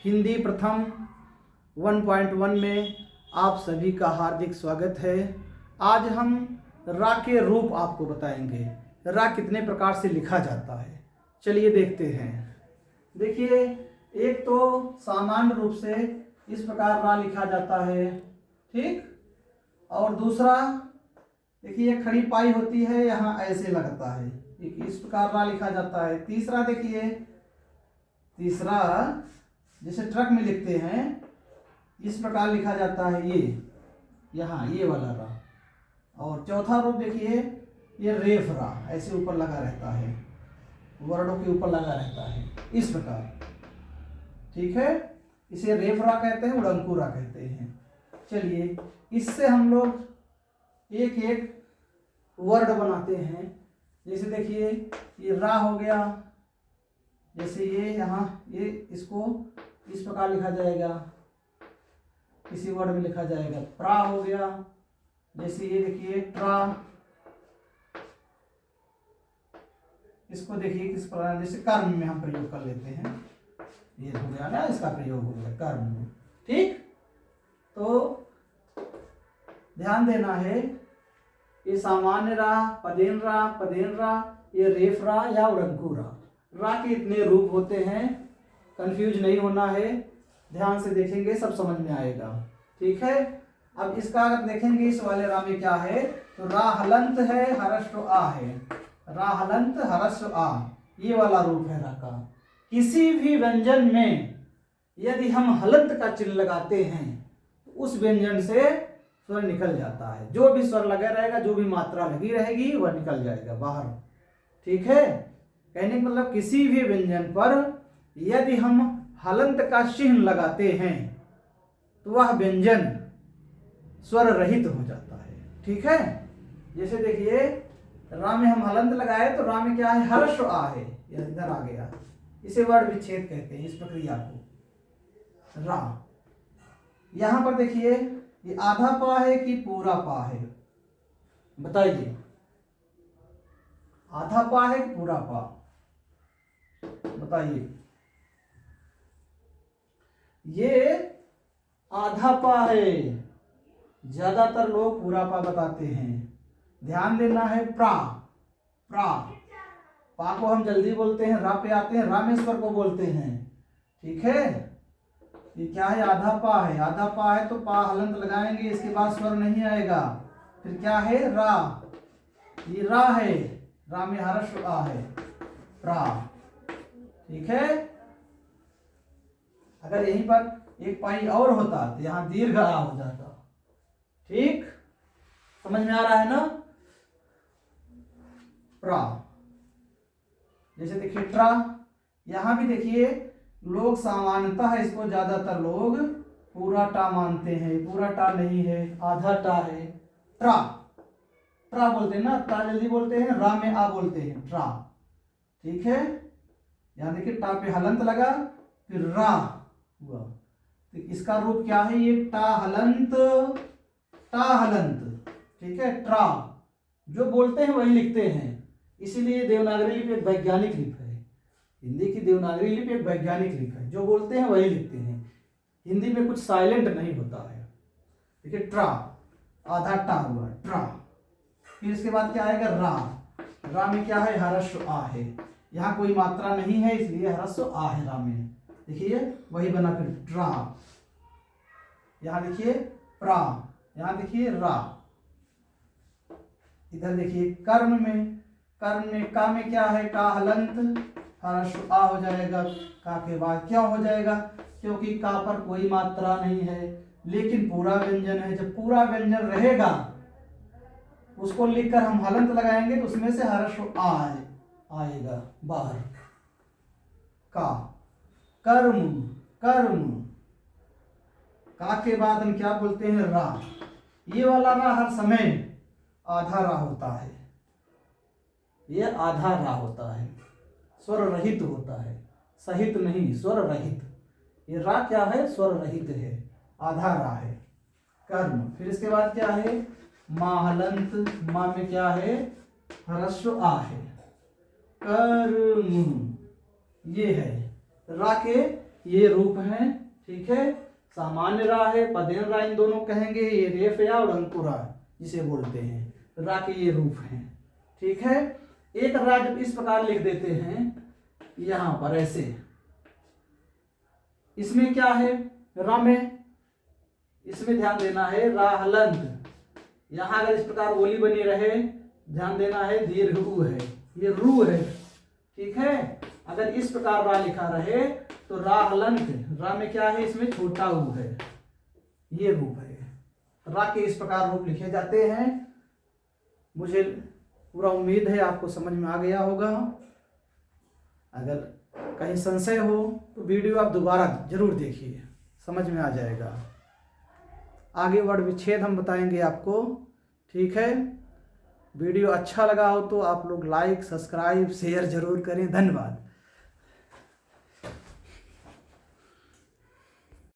हिंदी प्रथम 1.1 में आप सभी का हार्दिक स्वागत है। आज हम रा के रूप आपको बताएंगे। रा कितने प्रकार से लिखा जाता है, चलिए देखते हैं। देखिए, एक तो सामान्य रूप से इस प्रकार रा लिखा जाता है, ठीक। और दूसरा देखिए, खड़ी पाई होती है, यहाँ ऐसे लगता है, इस प्रकार रा लिखा जाता है। तीसरा देखिए, तीसरा जैसे ट्रक में लिखते हैं इस प्रकार लिखा जाता है, ये यहाँ ये वाला रा। और चौथा रूप देखिए, ये रेफ रा, ऐसे ऊपर लगा रहता है, वर्डों के ऊपर लगा रहता है इस प्रकार, ठीक है। इसे रेफ रा कहते हैं, उड़ंकू रा कहते हैं। चलिए, इससे हम लोग एक एक वर्ड बनाते हैं। जैसे देखिए, ये रा हो गया, जैसे ये यहाँ ये इसको इस प्रकार लिखा जाएगा, किसी वर्ड में लिखा जाएगा। प्रा हो गया, जैसे ये देखिए ट्रा, इसको देखिए किस प्रकार, जैसे कर्म में हम प्रयोग कर लेते हैं, ये हो गया ना, इसका प्रयोग हो गया कर्म में, ठीक। तो ध्यान देना है, ये सामान्य रा, पदेन रा, ये रेफ रा या उड़ंकू रा। रा के इतने रूप होते हैं, कंफ्यूज नहीं होना है, ध्यान से देखेंगे सब समझ में आएगा, ठीक है। अब इसका अगर देखेंगे, इस वाले रा में क्या है, तो रा हलंत है, हरस्व आ है। रा हलंत हरस्व आ, ये वाला रूप है रा का। किसी भी व्यंजन में यदि हम हलंत का चिन्ह लगाते हैं तो उस व्यंजन से स्वर निकल जाता है। जो भी स्वर लगा रहेगा, जो भी मात्रा लगी रहेगी, वह निकल जाएगा बाहर, ठीक है। कहने का मतलब, किसी भी व्यंजन पर यदि हम हलंत का चिन्ह लगाते हैं तो वह व्यंजन स्वर रहित हो जाता है, ठीक है। जैसे देखिए, रा में हम हलंत लगाए तो रा में क्या है, हर्ष आ है, यह इधर आ गया, इसे वर्ण विच्छेद कहते हैं, इस प्रक्रिया को। रा यहां पर देखिए, ये आधा पा है कि पूरा पा है, बताइए। आधा पा है कि पूरा पा, बताइए। ये आधा पा है, ज्यादातर लोग पूरा पा बताते हैं। ध्यान देना है, प्रा प्रा, पा को हम जल्दी बोलते हैं, रा पे आते हैं, रामेश्वर को बोलते हैं, ठीक है। ये क्या है, आधा पा है। आधा पा है तो पा हलंत लगाएंगे, इसके बाद स्वर नहीं आएगा। फिर क्या है, रा, ये रा है, रा में हर्ष आ है, प्रा, ठीक है। अगर यहीं पर एक पाई और होता तो यहां दीर्घ आ हो जाता, ठीक। समझ में आ रहा है ना। प्रा, जैसे देखिए ट्रा, यहां भी देखिए, लोग सामान्यतः इसको ज्यादातर लोग पूरा टा मानते हैं, पूरा टा नहीं है, आधा टा है। ट्रा, ट्रा बोलते हैं ना, टा जल्दी बोलते हैं, रा में आ बोलते हैं, ट्रा, ठीक है। यहां देखिए, टा पे हलंत लगा, फिर रा हुआ, तो इसका रूप क्या है, ये टा हलंत, टा हलंत, ठीक है। ट्रा, जो बोलते हैं वही लिखते हैं, इसीलिए देवनागरी लिपि एक वैज्ञानिक लिपि है। हिंदी की देवनागरी लिपि एक वैज्ञानिक लिपि है, जो बोलते हैं वही लिखते हैं। हिंदी में कुछ साइलेंट नहीं होता है, देखिए। ट्रा, आधा टा हुआ, ट्रा। फिर इसके बाद क्या आएगा, रा, रा में क्या है, हर्ष आ है, यहाँ कोई मात्रा नहीं है, इसलिए हर्ष आ है रा में, देखिए वही बना। फिर ट्रा, यहां देखिए प्रा, यहां देखिए रा। इधर देखिए कर्म में, कर्म में का में क्या है, का हलंत, हर्ष आ हो जाएगा। का के बाद क्या हो जाएगा, क्योंकि का पर कोई मात्रा नहीं है, लेकिन पूरा व्यंजन है। जब पूरा व्यंजन रहेगा, उसको लिखकर हम हलंत लगाएंगे तो उसमें से हर्ष आएगा बाहर। का, कर्म, कर्म, का के बाद हम क्या बोलते हैं, रा। ये वाला रा हर समय आधा रा होता है, ये आधा रा होता है, स्वर रहित होता है, सहित नहीं, स्वर रहित। ये रा क्या है, स्वर रहित है, आधा रा है, कर्म। फिर इसके बाद क्या है, मा हलंत, मा में क्या है, हर्स्व आ है, कर्म, ये है। रा के ये रूप हैं, ठीक है। सामान्य रा है, पदेन रा इन दोनों कहेंगे, ये रेफया और अंकुरा जिसे बोलते हैं, रा के ये रूप हैं, ठीक है। एक रा जब इस प्रकार लिख देते हैं यहां पर ऐसे, इसमें क्या है, रा में, इसमें ध्यान देना है रा हलंत, यहां अगर इस प्रकार बोली बनी रहे ध्यान देना है दीर्घ ऊ है, ये रू है, ठीक है। अगर इस प्रकार रा लिखा रहे तो रा हलंत, रा में क्या है, इसमें छोटा ऊ है, ये रूप है। रा के इस प्रकार रूप लिखे जाते हैं। मुझे पूरा उम्मीद है आपको समझ में आ गया होगा। अगर कहीं संशय हो तो वीडियो आप दोबारा जरूर देखिए, समझ में आ जाएगा। आगे वर्ण विच्छेद हम बताएंगे आपको, ठीक है। वीडियो अच्छा लगा हो तो आप लोग लाइक, सब्सक्राइब, शेयर जरूर करें। धन्यवाद।